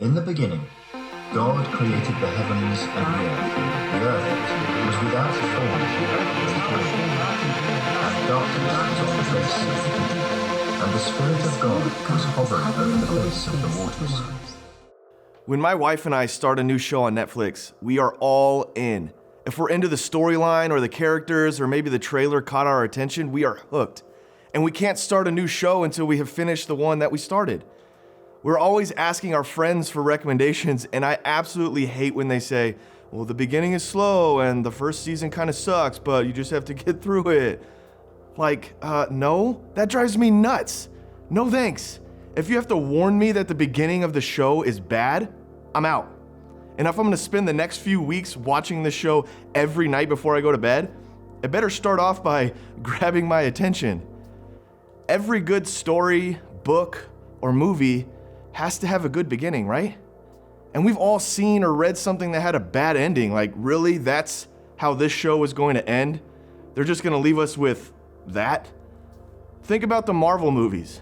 In the beginning, God created the heavens and the earth. The earth was without form and void, and darkness was on the face of the deep, and the Spirit of God was hovering over the face of the waters. When my wife and I start a new show on Netflix, we are all in. If we're into the storyline or the characters or maybe the trailer caught our attention, we are hooked. And we can't start a new show until we have finished the one that we started. We're always asking our friends for recommendations, and I absolutely hate when they say, well, the beginning is slow and the first season kind of sucks, but you just have to get through it. No, that drives me nuts. No thanks. If you have to warn me that the beginning of the show is bad, I'm out. And if I'm gonna spend the next few weeks watching the show every night before I go to bed, it better start off by grabbing my attention. Every good story, book, or movie has to have a good beginning, right? And we've all seen or read something that had a bad ending. Like, really? That's how this show is going to end? They're just gonna leave us with that? Think about the Marvel movies.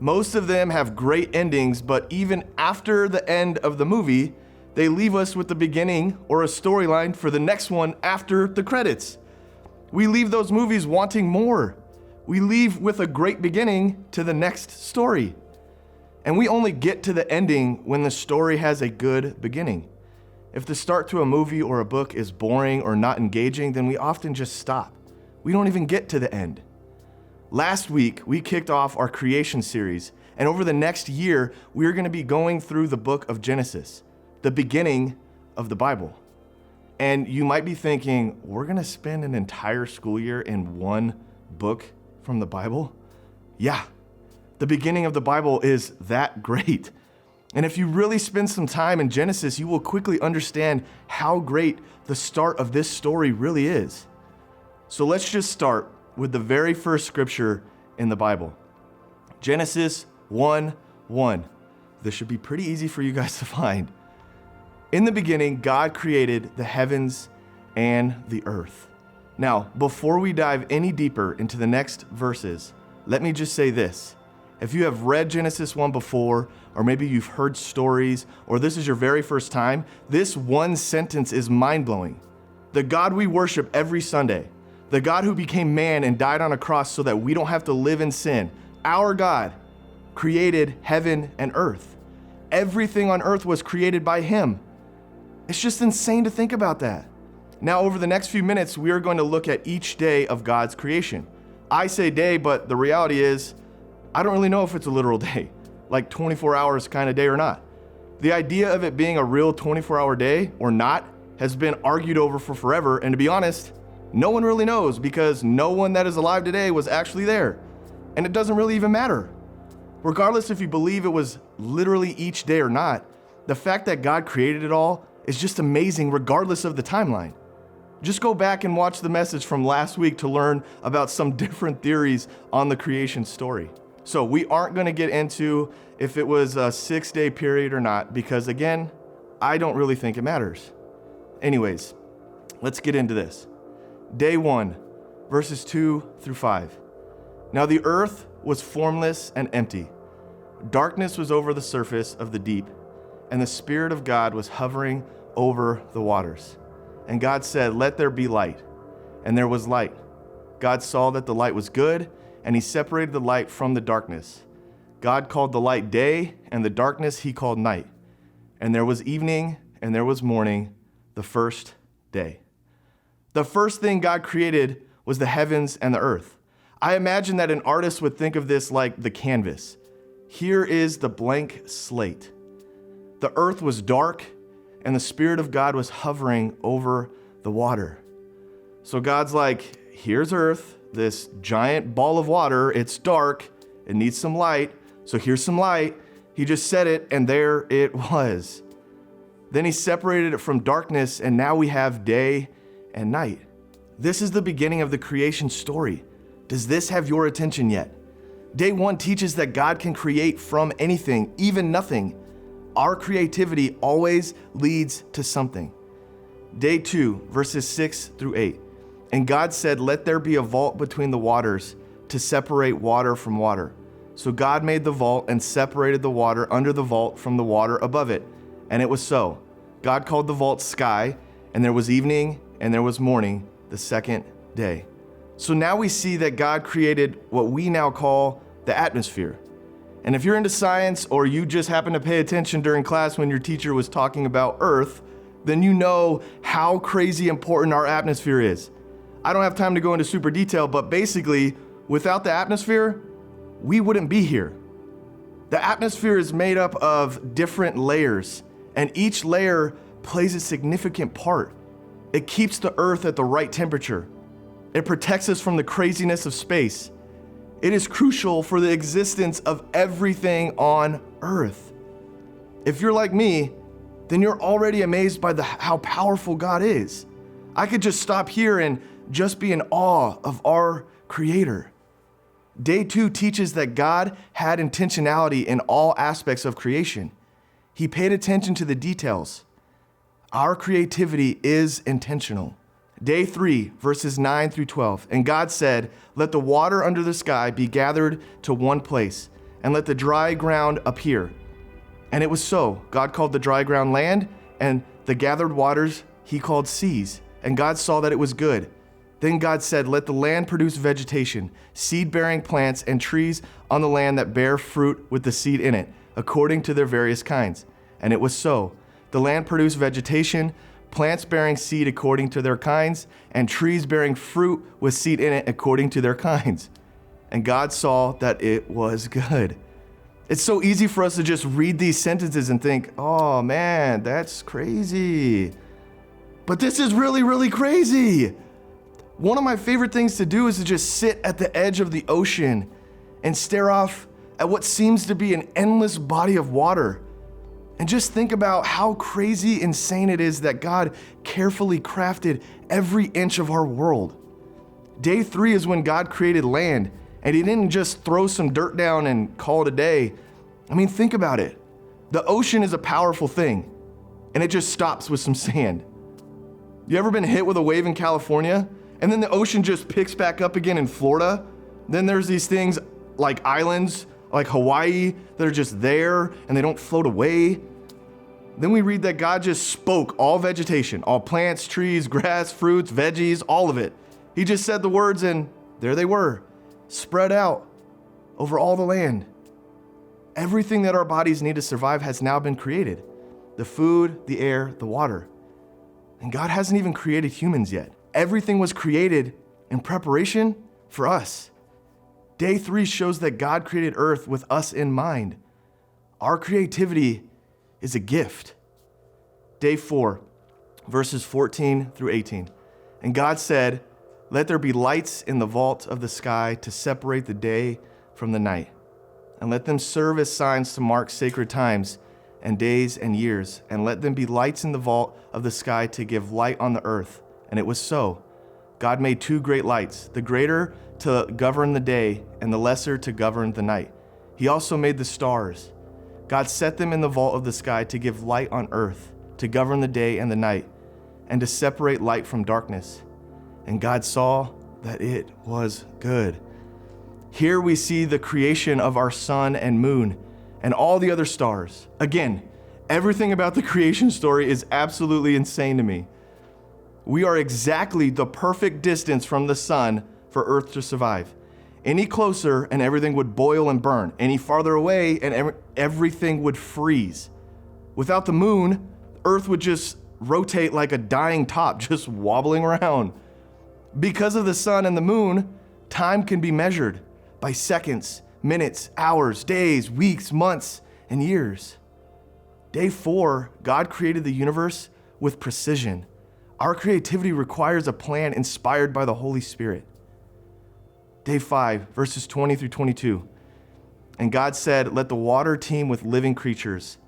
Most of them have great endings, but even after the end of the movie, they leave us with the beginning or a storyline for the next one after the credits. We leave those movies wanting more. We leave with a great beginning to the next story. And we only get to the ending when the story has a good beginning. If the start to a movie or a book is boring or not engaging, then we often just stop. We don't even get to the end. Last week, we kicked off our creation series, and over the next year, we're going to be going through the book of Genesis, the beginning of the Bible. And you might be thinking, we're going to spend an entire school year in one book from the Bible? Yeah, the beginning of the Bible is that great. And if you really spend some time in Genesis, you will quickly understand how great the start of this story really is. So let's just start with the very first scripture in the Bible. Genesis 1:1. This should be pretty easy for you guys to find. In the beginning, God created the heavens and the earth. Now, before we dive any deeper into the next verses, let me just say this. If you have read Genesis 1 before, or maybe you've heard stories, or this is your very first time, this one sentence is mind-blowing. The God we worship every Sunday, the God who became man and died on a cross so that we don't have to live in sin, our God created heaven and earth. Everything on earth was created by him. It's just insane to think about that. Now, over the next few minutes, we are going to look at each day of God's creation. I say day, but the reality is, I don't really know if it's a literal day, like 24 hours kind of day or not. The idea of it being a real 24-hour day or not has been argued over for forever, and to be honest, no one really knows because no one that is alive today was actually there. And it doesn't really even matter. Regardless if you believe it was literally each day or not, the fact that God created it all is just amazing regardless of the timeline. Just go back and watch the message from last week to learn about some different theories on the creation story. So we aren't going to get into if it was a 6-day period or not, because again, I don't really think it matters. Anyways, let's get into this. Day 1, verses 2 through 5. Now the earth was formless and empty. Darkness was over the surface of the deep, and the Spirit of God was hovering over the waters. And God said, "Let there be light." And there was light. God saw that the light was good, and he separated the light from the darkness. God called the light day, and the darkness he called night. And there was evening, and there was morning, the first day. The first thing God created was the heavens and the earth. I imagine that an artist would think of this like the canvas. Here is the blank slate. The earth was dark, and the Spirit of God was hovering over the water. So God's like, here's earth, this giant ball of water. It's dark. It needs some light. So here's some light. He just said it, and there it was. Then he separated it from darkness, and now we have day and night. This is the beginning of the creation story. Does this have your attention yet? Day 1 teaches that God can create from anything, even nothing. Our creativity always leads to something. Day 2, verses 6 through 8. And God said, "Let there be a vault between the waters to separate water from water." So God made the vault and separated the water under the vault from the water above it. And it was so. God called the vault sky, and there was evening and there was morning the second day. So now we see that God created what we now call the atmosphere. And if you're into science or you just happen to pay attention during class when your teacher was talking about Earth, then you know how crazy important our atmosphere is. I don't have time to go into super detail, but basically, without the atmosphere, we wouldn't be here. The atmosphere is made up of different layers, and each layer plays a significant part. It keeps the Earth at the right temperature. It protects us from the craziness of space. It is crucial for the existence of everything on Earth. If you're like me, then you're already amazed by how powerful God is. I could just stop here and just be in awe of our Creator. Day 2 teaches that God had intentionality in all aspects of creation. He paid attention to the details. Our creativity is intentional. Day 3, verses 9 through 12. And God said, "Let the water under the sky be gathered to one place, and let the dry ground appear." And it was so. God called the dry ground land, and the gathered waters he called seas. And God saw that it was good. Then God said, "Let the land produce vegetation, seed-bearing plants, and trees on the land that bear fruit with the seed in it, according to their various kinds." And it was so. The land produced vegetation, plants bearing seed according to their kinds, and trees bearing fruit with seed in it according to their kinds. And God saw that it was good. It's so easy for us to just read these sentences and think, oh man, that's crazy. But this is really, really crazy. One of my favorite things to do is to just sit at the edge of the ocean and stare off at what seems to be an endless body of water. And just think about how crazy insane it is that God carefully crafted every inch of our world. Day 3 is when God created land, and he didn't just throw some dirt down and call it a day. I mean, think about it. The ocean is a powerful thing, and it just stops with some sand. You ever been hit with a wave in California, and then the ocean just picks back up again in Florida? Then there's these things like islands, like Hawaii, that are just there and they don't float away. Then we read that God just spoke all vegetation, all plants, trees, grass, fruits, veggies, all of it. He just said the words and there they were, spread out over all the land. Everything that our bodies need to survive has now been created. The food, the air, the water. And God hasn't even created humans yet. Everything was created in preparation for us. Day 3 shows that God created Earth with us in mind. Our creativity is a gift. Day 4, verses 14 through 18. And God said, "Let there be lights in the vault of the sky to separate the day from the night, and let them serve as signs to mark sacred times and days and years, and let them be lights in the vault of the sky to give light on the earth." And it was so. God made 2 great lights, the greater to govern the day and the lesser to govern the night. He also made the stars. God set them in the vault of the sky to give light on earth, to govern the day and the night, and to separate light from darkness. And God saw that it was good. Here we see the creation of our sun and moon and all the other stars. Again, everything about the creation story is absolutely insane to me. We are exactly the perfect distance from the sun for Earth to survive. Any closer and everything would boil and burn. Any farther away and everything would freeze. Without the moon, Earth would just rotate like a dying top, just wobbling around. Because of the sun and the moon, time can be measured by seconds, minutes, hours, days, weeks, months, and years. Day 4, God created the universe with precision. Our creativity requires a plan inspired by the Holy Spirit. Day 5, verses 20 through 22. And God said, "Let the water teem with living creatures,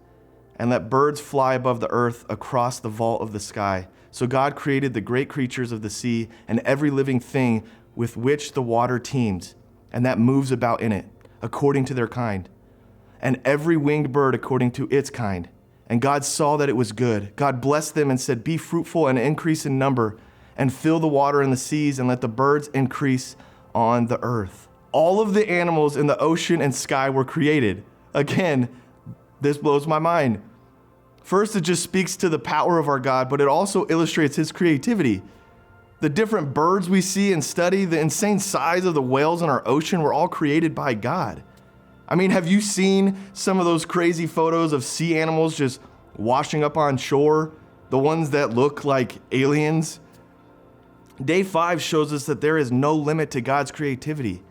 and let birds fly above the earth across the vault of the sky." So God created the great creatures of the sea and every living thing with which the water teems, and that moves about in it, according to their kind, and every winged bird according to its kind. And God saw that it was good. God blessed them and said, "Be fruitful and increase in number, and fill the water in the seas, and let the birds increase on the earth." All of the animals in the ocean and sky were created. Again, this blows my mind. First, it just speaks to the power of our God, but it also illustrates his creativity. The different birds we see and study, the insane size of the whales in our ocean were all created by God. I mean, have you seen some of those crazy photos of sea animals just washing up on shore? The ones that look like aliens? Day 5 shows us that there is no limit to God's creativity,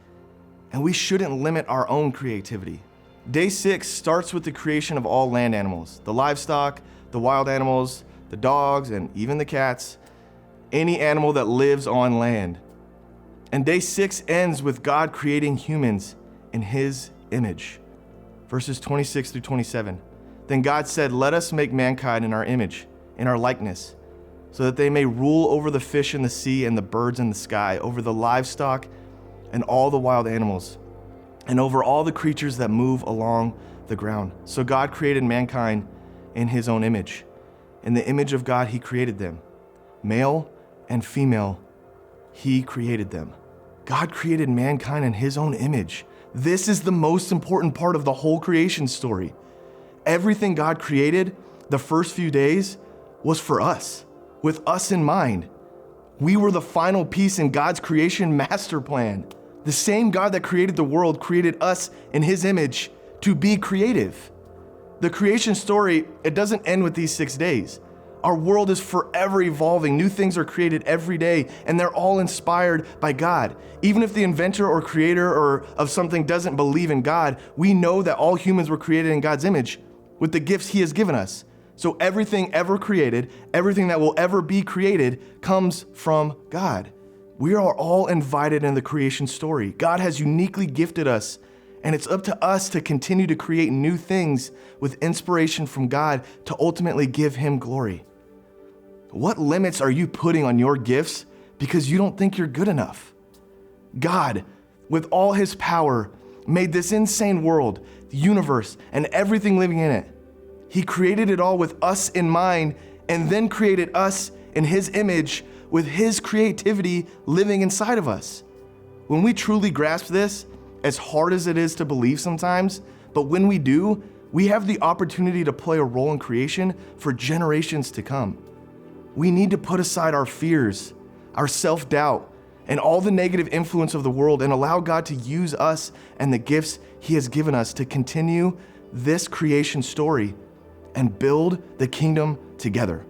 and we shouldn't limit our own creativity. Day 6 starts with the creation of all land animals, the livestock, the wild animals, the dogs, and even the cats, any animal that lives on land. And day 6 ends with God creating humans in his image. Verses 26 through 27. Then God said, "Let us make mankind in our image, in our likeness, so that they may rule over the fish in the sea and the birds in the sky, over the livestock and all the wild animals, and over all the creatures that move along the ground." So God created mankind in his own image. In the image of God, he created them. Male and female, he created them. God created mankind in his own image. This is the most important part of the whole creation story. Everything God created the first few days was for us, with us in mind. We were the final piece in God's creation master plan. The same God that created the world created us in his image to be creative. The creation story, it doesn't end with these 6 days. Our world is forever evolving. New things are created every day, and they're all inspired by God. Even if the inventor or creator or of something doesn't believe in God, we know that all humans were created in God's image with the gifts he has given us. So everything ever created, everything that will ever be created, comes from God. We are all invited in the creation story. God has uniquely gifted us, and it's up to us to continue to create new things with inspiration from God to ultimately give him glory. What limits are you putting on your gifts because you don't think you're good enough? God, with all his power, made this insane world, the universe, and everything living in it. He created it all with us in mind, and then created us in his image with his creativity living inside of us. When we truly grasp this, as hard as it is to believe sometimes, but when we do, we have the opportunity to play a role in creation for generations to come. We need to put aside our fears, our self-doubt, and all the negative influence of the world and allow God to use us and the gifts he has given us to continue this creation story and build the kingdom together.